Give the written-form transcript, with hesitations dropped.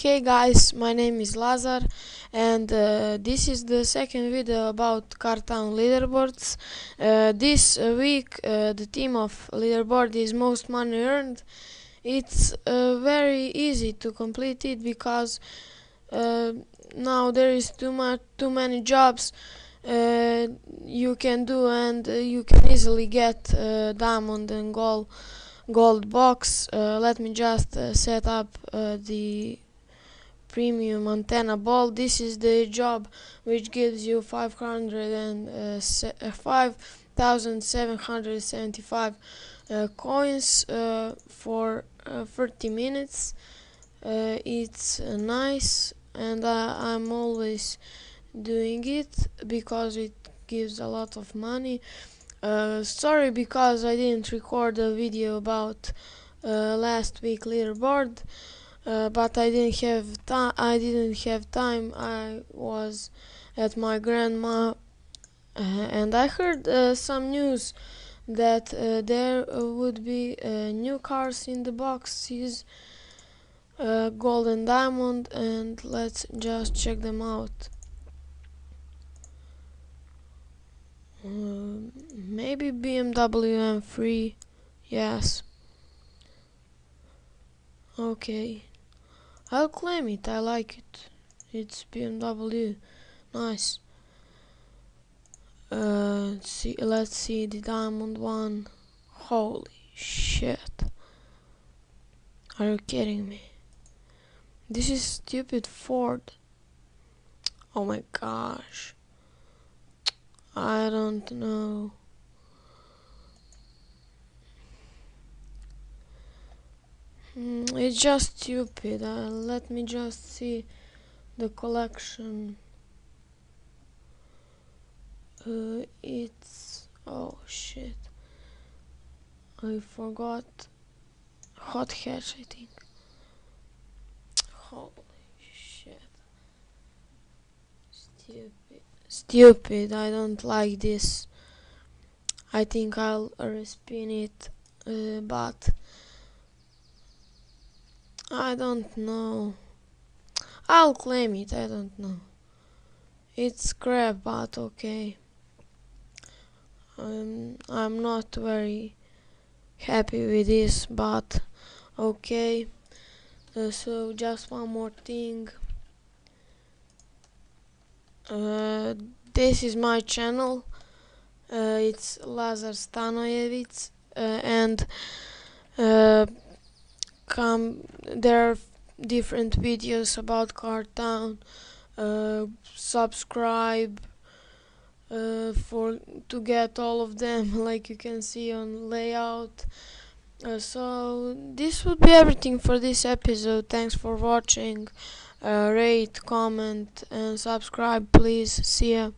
Hey guys, my name is Lazar, and this is the second video about Cartown leaderboards. This week the theme of leaderboard is most money earned. It's very easy to complete it because uh, now there is too many jobs you can do, and you can easily get diamond and gold box. Let me just set up the premium antenna ball. This is the job which gives you 5,775 coins for 30 minutes. It's nice, and I'm always doing it because it gives a lot of money. Sorry because I didn't record a video about last week leaderboard. But I didn't have time. I was at my grandma, and I heard some news that there would be new cars in the boxes, gold and diamond, and let's just check them out. Maybe BMW M3, yes. Okay. I'll claim it, I like it. It's BMW. Nice. Let's see the diamond one. Holy shit. Are you kidding me? This is stupid Ford. Oh my gosh. I don't know. It's just stupid. Let me just see the collection. It's oh shit. I forgot hot hatch, I think. Holy shit. Stupid. I don't like this. I think I'll respin it, but I don't know. I'll claim it, I don't know. It's crap, but okay. I'm not very happy with this, but okay. So just one more thing. This is my channel. It's Lazar Stanojevic, and there are different videos about Cartown. Subscribe to get all of them, like you can see on layout. So this would be everything for this episode. Thanks for watching. Rate, comment, and subscribe, please. See ya.